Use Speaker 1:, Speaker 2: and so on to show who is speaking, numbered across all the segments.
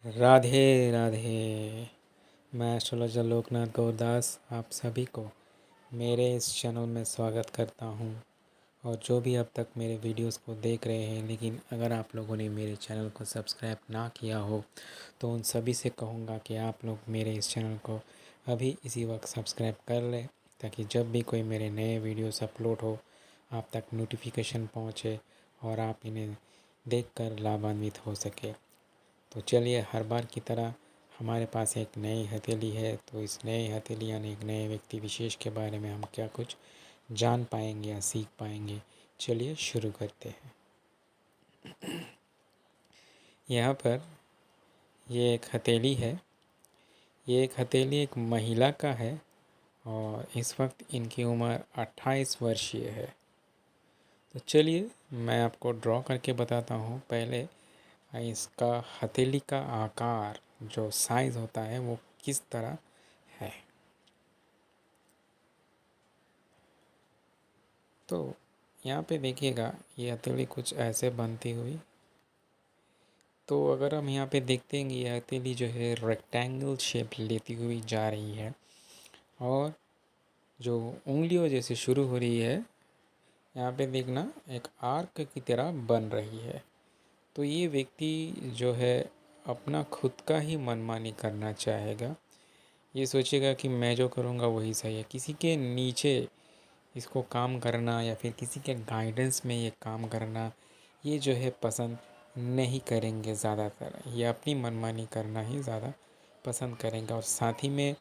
Speaker 1: राधे राधे। मैं एस्ट्रोलॉजर लोकनाथ गौरदास आप सभी को मेरे इस चैनल में स्वागत करता हूं। और जो भी अब तक मेरे वीडियोस को देख रहे हैं, लेकिन अगर आप लोगों ने मेरे चैनल को सब्सक्राइब ना किया हो तो उन सभी से कहूँगा कि आप लोग मेरे इस चैनल को अभी इसी वक्त सब्सक्राइब कर लें, ताकि जब भी कोई मेरे नए वीडियोस अपलोड हो आप तक नोटिफिकेशन पहुँचे और आप इन्हें देखकर लाभान्वित हो सके। तो चलिए, हर बार की तरह हमारे पास एक नई हथेली है, तो इस नई हथेली यानी एक नए व्यक्ति विशेष के बारे में हम क्या कुछ जान पाएंगे या सीख पाएंगे। चलिए शुरू करते हैं। यहाँ पर ये एक हथेली है। ये एक हथेली एक महिला का है और इस वक्त इनकी उम्र 28 वर्षीय है। तो चलिए मैं आपको ड्रॉ करके बताता हूँ। पहले इसका हथेली का आकार जो साइज़ होता है वो किस तरह है। तो यहाँ पे देखिएगा, ये हथेली कुछ ऐसे बनती हुई। तो अगर हम यहाँ पे देखते हैं, ये हथेली जो है रेक्टेंगल शेप लेती हुई जा रही है और जो उंगलियों जैसे शुरू हो रही है, यहाँ पे देखना एक आर्क की तरह बन रही है। तो ये व्यक्ति जो है अपना खुद का ही मनमानी करना चाहेगा। ये सोचेगा कि मैं जो करूँगा वही सही है। किसी के नीचे इसको काम करना या फिर किसी के गाइडेंस में ये काम करना, ये जो है पसंद नहीं करेंगे। ज़्यादातर ये अपनी मनमानी करना ही ज़्यादा पसंद करेंगे। और साथ ही में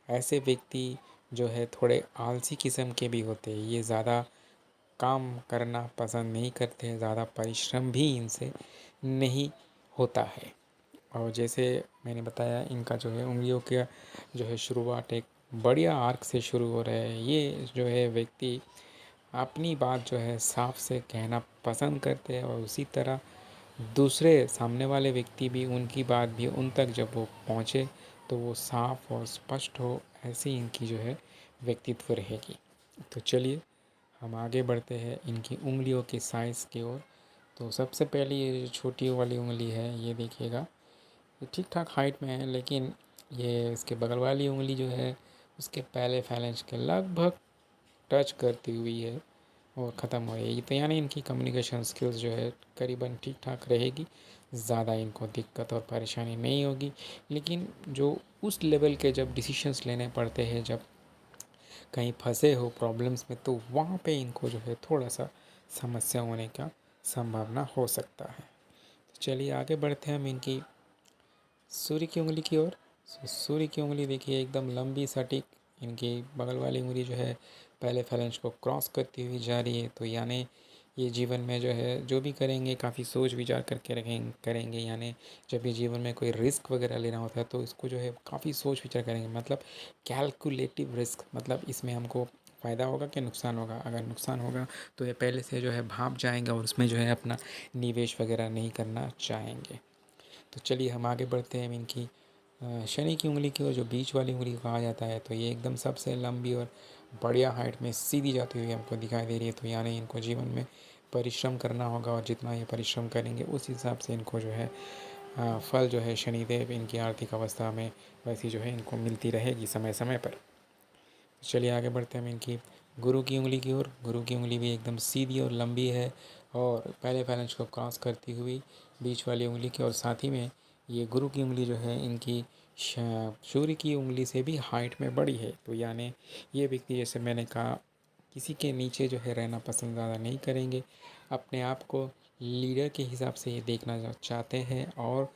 Speaker 1: ऐसे व्यक्ति जो है थोड़े आलसी किस्म के भी होते हैं। ये ज़्यादा काम करना पसंद नहीं करते हैं, ज़्यादा परिश्रम भी इनसे नहीं होता है। और जैसे मैंने बताया, इनका जो है उंगलियों का जो है शुरुआत एक बढ़िया आर्क से शुरू हो रहा है। ये जो है व्यक्ति अपनी बात जो है साफ से कहना पसंद करते हैं और उसी तरह दूसरे सामने वाले व्यक्ति भी उनकी बात भी उन तक जब वो पहुँचे तो वो साफ और स्पष्ट हो, ऐसी इनकी जो है व्यक्तित्व रहेगी। तो चलिए हम आगे बढ़ते हैं इनकी उंगलियों के साइज़ की ओर। तो सबसे पहले ये जो छोटी वाली उंगली है, ये देखिएगा, ये ठीक ठाक हाइट में है, लेकिन ये इसके बगल वाली उंगली जो है उसके पहले फैलेंज के लगभग टच करती हुई है और ख़त्म हो रही है। तो यानी इनकी कम्युनिकेशन स्किल्स जो है करीबन ठीक ठाक रहेगी। ज़्यादा इनको दिक्कत और परेशानी नहीं होगी। लेकिन जो उस लेवल के जब डिसीशंस लेने पड़ते हैं, जब कहीं फंसे हो प्रॉब्लम्स में, तो वहाँ पे इनको जो है थोड़ा सा समस्या होने का संभावना हो सकता है। तो चलिए आगे बढ़ते हैं हम इनकी सूर्य की उंगली की ओर। सूर्य की उंगली देखिए एकदम लंबी सटीक, इनकी बगल वाली उंगली जो है पहले फैलेंज को क्रॉस करती हुई जा रही है। तो यानी ये जीवन में जो है जो भी करेंगे काफ़ी सोच विचार करके करेंगे। यानी जब ये जीवन में कोई रिस्क वगैरह लेना होता है तो इसको जो है काफ़ी सोच विचार करेंगे। मतलब कैलकुलेटिव रिस्क, मतलब इसमें हमको फ़ायदा होगा कि नुकसान होगा। अगर नुकसान होगा तो ये पहले से जो है भाप जाएंगे और उसमें जो है अपना निवेश वगैरह नहीं करना चाहेंगे। तो चलिए हम आगे बढ़ते हैं इनकी शनि की उंगली की ओर, जो बीच वाली उंगली को कहा जाता है। तो ये एकदम सबसे लंबी और बढ़िया हाइट में सीधी जाती हुई हमको दिखाई दे रही है। तो यानी इनको जीवन में परिश्रम करना होगा और जितना ये परिश्रम करेंगे उस हिसाब से इनको जो है फल जो है शनिदेव इनकी आर्थिक अवस्था में वैसी जो है इनको मिलती रहेगी समय समय पर। चलिए आगे बढ़ते हैं हम इनकी गुरु की उंगली की ओर। गुरु की उंगली भी एकदम सीधी और लंबी है और पहले फैलेंज को क्रॉस करती हुई बीच वाली उंगली की, और साथ ही में ये गुरु की उंगली जो है इनकी सूर्य की उंगली से भी हाइट में बड़ी है। तो यानी ये व्यक्ति, जैसे मैंने कहा, किसी के नीचे जो है रहना पसंद ज़्यादा नहीं करेंगे। अपने आप को लीडर के हिसाब से ये देखना चाहते हैं और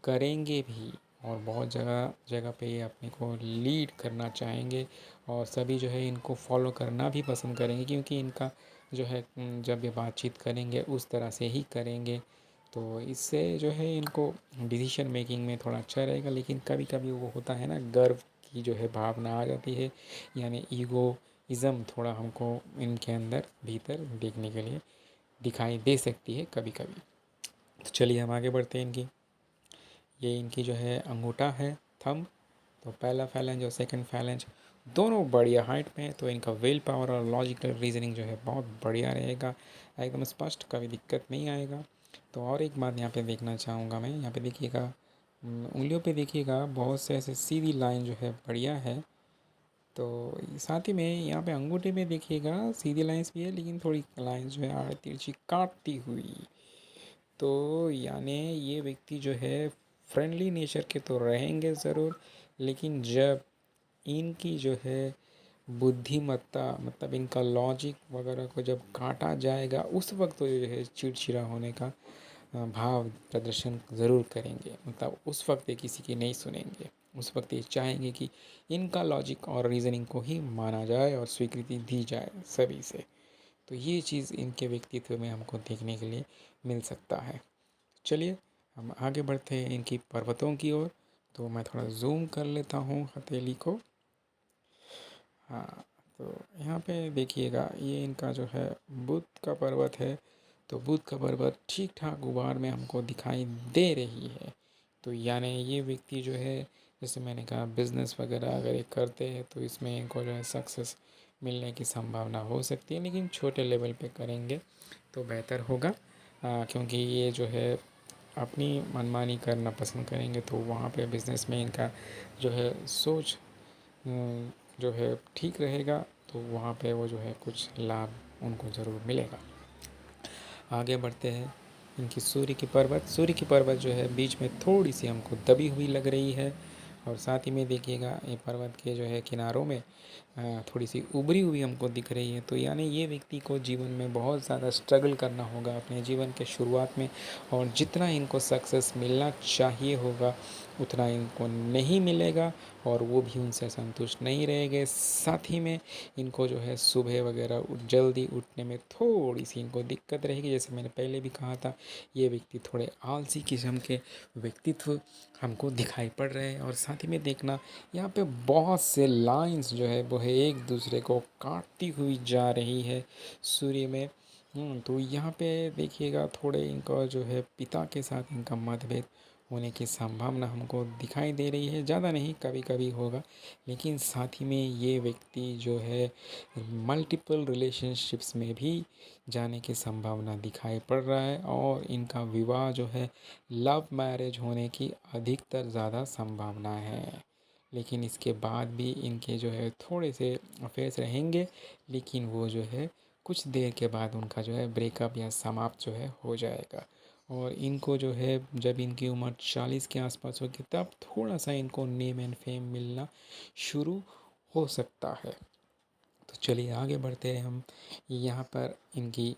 Speaker 1: करेंगे भी। और बहुत जगह जगह पे ये अपने को लीड करना चाहेंगे और सभी जो है इनको फॉलो करना भी पसंद करेंगे, क्योंकि इनका जो है जब ये बातचीत करेंगे उस तरह से ही करेंगे। तो इससे जो है इनको डिसीजन मेकिंग में थोड़ा अच्छा रहेगा। लेकिन कभी कभी वो होता है ना, गर्व की जो है भावना आ जाती है, यानी ईगोइज़म थोड़ा हमको इनके अंदर भीतर देखने के लिए दिखाई दे सकती है कभी कभी। तो चलिए हम आगे बढ़ते हैं इनकी। ये इनकी जो है अंगूठा है, थंब। तो पहला फैलेंज और सेकंड फैलेंज दोनों बढ़िया हाइट में है। तो इनका विल पावर और लॉजिकल रीजनिंग जो है बहुत बढ़िया रहेगा, एकदम स्पष्ट, कभी दिक्कत नहीं आएगा। तो और एक बात यहाँ पे देखना चाहूँगा मैं, यहाँ पे देखिएगा उंगलियों पे देखिएगा बहुत से ऐसे सीधी लाइन जो है बढ़िया है। तो साथ ही में यहाँ पे अंगूठे पे देखिएगा सीधी लाइंस भी है, लेकिन थोड़ी लाइंस जो है आड़ तिरछी काटती हुई। तो यानी ये व्यक्ति जो है फ्रेंडली नेचर के तो रहेंगे ज़रूर, लेकिन जब इनकी जो है बुद्धिमत्ता मतलब इनका लॉजिक वगैरह को जब काटा जाएगा, उस वक्त तो जो है चिड़चिड़ा होने का भाव प्रदर्शन ज़रूर करेंगे। मतलब उस वक्त ये किसी की नहीं सुनेंगे। उस वक्त ये चाहेंगे कि इनका लॉजिक और रीज़निंग को ही माना जाए और स्वीकृति दी जाए सभी से। तो ये चीज़ इनके व्यक्तित्व में हमको देखने के लिए मिल सकता है। चलिए हम आगे बढ़ते हैं इनकी पर्वतों की ओर। तो मैं थोड़ा जूम कर लेता हूँ हथेली को। हाँ, तो यहाँ पे देखिएगा ये इनका जो है बुध का पर्वत है। तो बुध का पर्वत ठीक ठाक गुबार में हमको दिखाई दे रही है। तो यानी ये व्यक्ति जो है, जैसे मैंने कहा बिजनेस वगैरह अगर ये करते हैं तो इसमें इनको जो है सक्सेस मिलने की संभावना हो सकती है, लेकिन छोटे लेवल पे करेंगे तो बेहतर होगा। क्योंकि ये जो है अपनी मनमानी करना पसंद करेंगे, तो वहाँ पे बिज़नेस में इनका जो है सोच जो है ठीक रहेगा, तो वहाँ पे वो जो है कुछ लाभ उनको ज़रूर मिलेगा। आगे बढ़ते हैं इनकी सूर्य की पर्वत जो है बीच में थोड़ी सी हमको दबी हुई लग रही है। और साथ ही में देखिएगा ये पर्वत के जो है किनारों में थोड़ी सी उभरी हुई हमको दिख रही है। तो यानी ये व्यक्ति को जीवन में बहुत ज़्यादा स्ट्रगल करना होगा अपने जीवन के शुरुआत में, और जितना इनको सक्सेस मिलना चाहिए होगा उतना इनको नहीं मिलेगा, और वो भी उनसे संतुष्ट नहीं रहेंगे। साथ ही में इनको जो है सुबह वगैरह जल्दी उठने में थोड़ी सी इनको दिक्कत रहेगी। जैसे मैंने पहले भी कहा था, ये व्यक्ति थोड़े आलसी किस्म के व्यक्तित्व हमको दिखाई पड़ रहे हैं। और साथ ही में देखना यहाँ पे बहुत से लाइंस जो है वो है एक दूसरे को काटती हुई जा रही है सूर्य में। तो यहाँ पे देखिएगा थोड़े इनका जो है पिता के साथ इनका मतभेद होने की संभावना हमको दिखाई दे रही है। ज़्यादा नहीं, कभी कभी होगा। लेकिन साथ ही में ये व्यक्ति जो है मल्टीपल रिलेशनशिप्स में भी जाने की संभावना दिखाई पड़ रहा है, और इनका विवाह जो है लव मैरिज होने की अधिकतर ज़्यादा संभावना है। लेकिन इसके बाद भी इनके जो है थोड़े से अफेयर्स रहेंगे, लेकिन वो जो है कुछ देर के बाद उनका जो है ब्रेकअप या समाप्त जो है हो जाएगा। और इनको जो है जब इनकी उम्र 40 के आसपास होगी तब थोड़ा सा इनको नेम एंड फेम मिलना शुरू हो सकता है। तो चलिए आगे बढ़ते हैं हम। यहाँ पर इनकी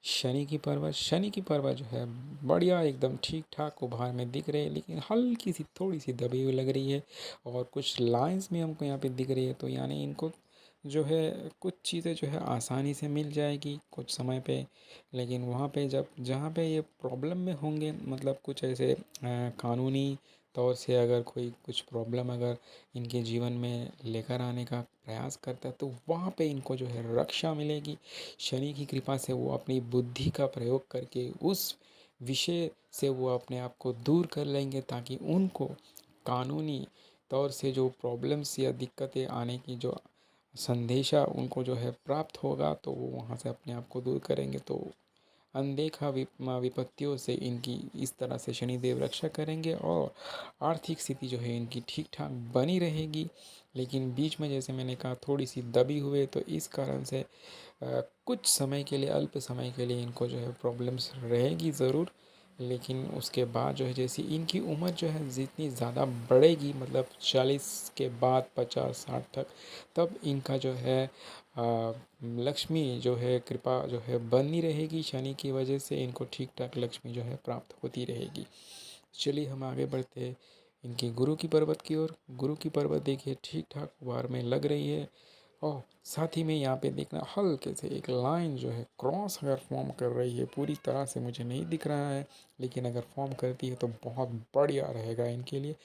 Speaker 1: शनि की पर्वत जो है बढ़िया एकदम ठीक ठाक उभार में दिख रही है, लेकिन हल्की सी थोड़ी सी दबी हुई लग रही है, और कुछ लाइंस भी हमको यहाँ पे दिख रही है। तो यानी इनको जो है कुछ चीज़ें जो है आसानी से मिल जाएगी कुछ समय पे, लेकिन वहाँ पे जब जहाँ पे ये प्रॉब्लम में होंगे, मतलब कुछ ऐसे कानूनी तौर से अगर कोई कुछ प्रॉब्लम अगर इनके जीवन में लेकर आने का प्रयास करता है, तो वहाँ पे इनको जो है रक्षा मिलेगी। शनि की कृपा से वो अपनी बुद्धि का प्रयोग करके उस विषय से वो अपने आप को दूर कर लेंगे, ताकि उनको कानूनी तौर से जो प्रॉब्लम्स या दिक्कतें आने की जो संदेशा उनको जो है प्राप्त होगा, तो वो वहाँ से अपने आप को दूर करेंगे। तो अनदेखा विपत्तियों से इनकी इस तरह से शनिदेव रक्षा करेंगे, और आर्थिक स्थिति जो है इनकी ठीक ठाक बनी रहेगी। लेकिन बीच में जैसे मैंने कहा थोड़ी सी दबी हुए, तो इस कारण से कुछ समय के लिए, अल्प समय के लिए इनको जो है प्रॉब्लम्स रहेगी ज़रूर। लेकिन उसके बाद जो है जैसी इनकी उम्र जो है जितनी ज़्यादा बढ़ेगी, मतलब 40 के बाद 50-60 तक, तब इनका जो है लक्ष्मी जो है कृपा जो है बनी रहेगी। शनि की वजह से इनको ठीक ठाक लक्ष्मी जो है प्राप्त होती रहेगी। चलिए हम आगे बढ़ते हैं इनके गुरु की पर्वत की ओर। गुरु की पर्वत देखिए ठीक ठाक वार में लग रही है, और साथ ही में यहाँ पे देखना हल्के से एक लाइन जो है क्रॉस अगर फॉर्म कर रही है, पूरी तरह से मुझे नहीं दिख रहा है, लेकिन अगर फॉर्म करती है तो बहुत बढ़िया रहेगा इनके लिए।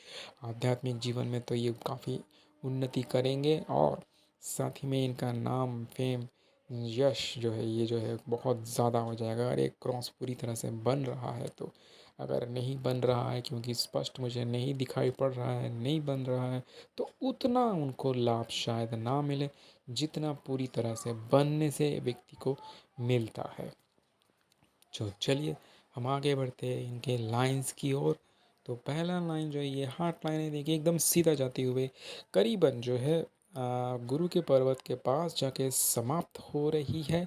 Speaker 1: आध्यात्मिक जीवन में तो ये काफ़ी उन्नति करेंगे, और साथ ही में इनका नाम फेम यश जो है ये जो है बहुत ज़्यादा हो जाएगा। अगर एक क्रॉस पूरी तरह से बन रहा है तो, अगर नहीं बन रहा है क्योंकि स्पष्ट मुझे नहीं दिखाई पड़ रहा है, नहीं बन रहा है, तो उतना उनको लाभ शायद ना मिले जितना पूरी तरह से बनने से व्यक्ति को मिलता है। चलिए हम आगे बढ़ते हैं इनके लाइंस की ओर। तो पहला लाइन जो है ये हार्ट लाइन है, देखिए एकदम सीधा जाते हुए करीबन जो है गुरु के पर्वत के पास जाके समाप्त हो रही है।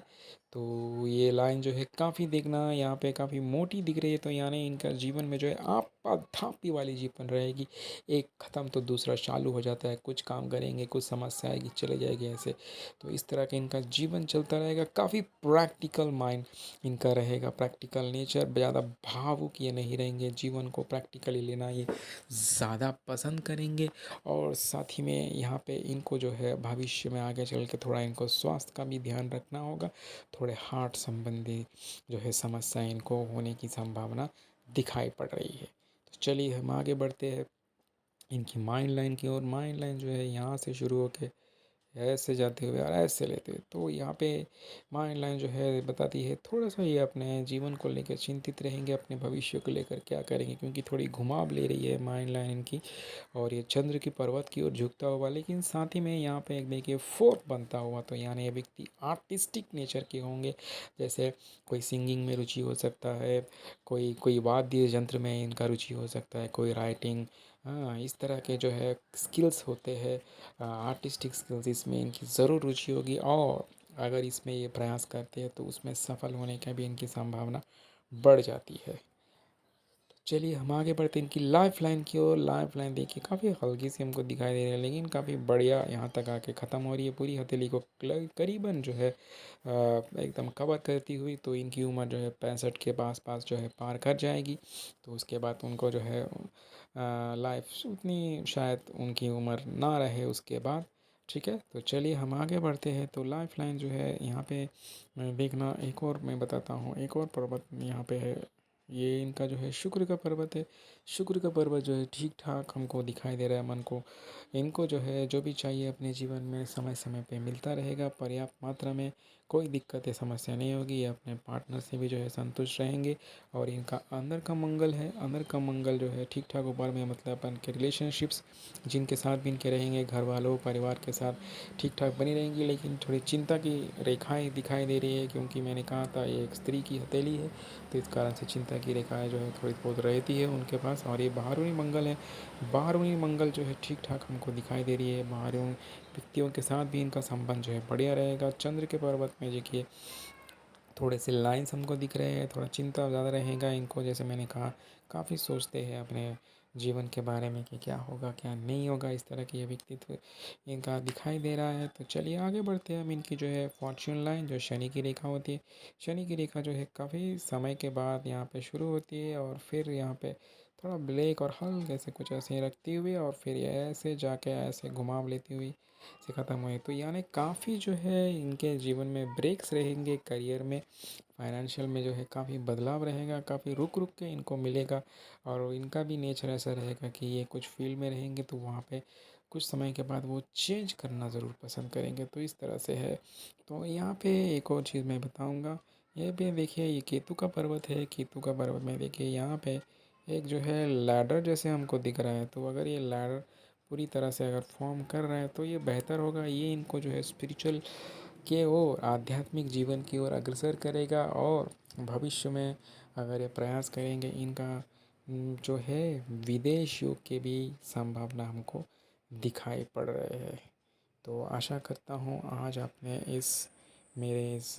Speaker 1: तो ये लाइन जो है काफ़ी देखना यहाँ पे काफ़ी मोटी दिख रही है, तो यानी इनका जीवन में जो है आपाधापी वाली जीवन रहेगी। एक ख़त्म तो दूसरा चालू हो जाता है, कुछ काम करेंगे कुछ समस्या आएगी चले जाएगी ऐसे। तो इस तरह का इनका जीवन चलता रहेगा। काफ़ी प्रैक्टिकल माइंड इनका रहेगा, प्रैक्टिकल नेचर, ज़्यादा भावुक ये नहीं रहेंगे, जीवन को प्रैक्टिकली लेना ये ज़्यादा पसंद करेंगे। और साथ ही में यहाँ पे इनको जो है भविष्य में आगे चल के थोड़ा इनको स्वास्थ्य का भी ध्यान रखना होगा। थोड़े हार्ट संबंधी जो है समस्याएं इनको होने की संभावना दिखाई पड़ रही है। तो चलिए हम आगे बढ़ते हैं इनकी माइंड लाइन की ओर। माइंड लाइन जो है यहाँ से शुरू होके ऐसे जाते हुए और ऐसे लेते हुए, तो यहाँ पे माइंड लाइन जो है बताती है थोड़ा सा ये अपने जीवन को लेकर चिंतित रहेंगे, अपने भविष्य को लेकर क्या करेंगे, क्योंकि थोड़ी घुमाव ले रही है माइंड लाइन इनकी। और ये चंद्र की पर्वत की ओर झुकता हुआ, लेकिन साथ ही में यहाँ पे एक देखिए फोर्थ बनता हुआ, तो यानी ये व्यक्ति आर्टिस्टिक नेचर के होंगे। जैसे कोई सिंगिंग में रुचि हो सकता है, कोई कोई वाद्य यंत्र में इनका रुचि हो सकता है, कोई राइटिंग, हाँ इस तरह के जो है स्किल्स होते हैं, आर्टिस्टिक स्किल्स, इसमें इनकी ज़रूर रुचि होगी। और अगर इसमें ये प्रयास करते हैं तो उसमें सफल होने का भी इनकी संभावना बढ़ जाती है। चलिए हम आगे बढ़ते हैं इनकी लाइफ लाइन की ओर। लाइफ लाइन देखिए काफ़ी हल्की सी हमको दिखाई दे रही है, लेकिन काफ़ी बढ़िया यहाँ तक आके ख़त्म हो रही है। पूरी हथेली को करीबन जो है एकदम कवर करती हुई, तो इनकी उम्र जो है 65 के पास पास जो है पार कर जाएगी। तो उसके बाद उनको जो है लाइफ उतनी शायद उनकी उम्र ना रहे उसके बाद। ठीक है, तो चलिए हम आगे बढ़ते हैं। तो लाइफ लाइन जो है यहाँ पे देखना, एक और मैं बताता हूँ, एक और पर्वत यहाँ पे है। ये इनका जो है शुक्र का पर्वत है। शुक्र का पर्वत जो है ठीक ठाक हमको दिखाई दे रहा है मन को। इनको जो है जो भी चाहिए अपने जीवन में समय समय पे मिलता रहेगा, पर्याप्त मात्रा में। कोई दिक्कत या समस्या नहीं होगी, ये अपने पार्टनर से भी जो है संतुष्ट रहेंगे। और इनका अंदर का मंगल है, अंदर का मंगल जो है ठीक ठाक ऊपर में, मतलब अपन के रिलेशनशिप्स जिनके साथ भी इनके रहेंगे, घर वालों परिवार के साथ ठीक ठाक बनी रहेंगी। लेकिन थोड़ी चिंता की रेखाएं दिखाई दे रही है, क्योंकि मैंने कहा था ये एक स्त्री की हथेली है, तो इस कारण से चिंता की रेखाएं जो है थोड़ी बहुत रहती है उनके पास। और ये बाहरुनी मंगल है, बाहरुनी मंगल जो है ठीक ठाक हमको दिखाई दे रही है। बाहरों व्यक्तियों के साथ भी इनका संबंध जो है बढ़िया रहेगा। चंद्र के पर्वत में देखिए थोड़े से लाइन्स हमको दिख रहे हैं, थोड़ा चिंता ज़्यादा रहेगा इनको। जैसे मैंने कहा काफ़ी सोचते हैं अपने जीवन के बारे में कि क्या होगा क्या नहीं होगा, इस तरह की ये व्यक्तित्व इनका दिखाई दे रहा है। तो चलिए आगे बढ़ते हैं हम इनकी जो है फॉर्च्यून लाइन, जो शनि की रेखा होती है। शनि की रेखा जो है काफ़ी समय के बाद यहाँ पे शुरू होती है, और फिर यहाँ पे थोड़ा ब्लैक और हल्के से कुछ ऐसे रखती हुई, और फिर ये ऐसे जाके ऐसे घुमाव लेती हुई से ख़त्म हुई। तो यानी काफ़ी जो है इनके जीवन में ब्रेक्स रहेंगे, करियर में फाइनेंशियल में जो है काफ़ी बदलाव रहेगा, काफ़ी रुक रुक के इनको मिलेगा। और इनका भी नेचर ऐसा रहेगा कि ये कुछ फील्ड में रहेंगे तो वहाँ पे कुछ समय के बाद वो चेंज करना ज़रूर पसंद करेंगे, तो इस तरह से है। तो यहाँ पे एक और चीज़ मैं बताऊँगा, ये भी देखिए ये केतु का पर्वत है। केतु का पर्वत में देखिए यहाँ पे एक जो है लैडर जैसे हमको दिख रहा है, तो अगर ये लैडर पूरी तरह से अगर फॉर्म कर रहा है तो ये बेहतर होगा। ये इनको जो है स्पिरिचुअल के ओर, आध्यात्मिक जीवन की ओर अग्रसर करेगा। और भविष्य में अगर ये प्रयास करेंगे, इनका जो है विदेश योग की भी संभावना हमको दिखाई पड़ रहे हैं। तो आशा करता हूँ आज आपने इस मेरे इस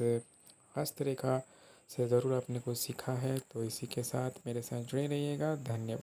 Speaker 1: हस्तरेखा से ज़रूर आपने कुछ सीखा है। तो इसी के साथ मेरे साथ जुड़े रहिएगा। धन्यवाद।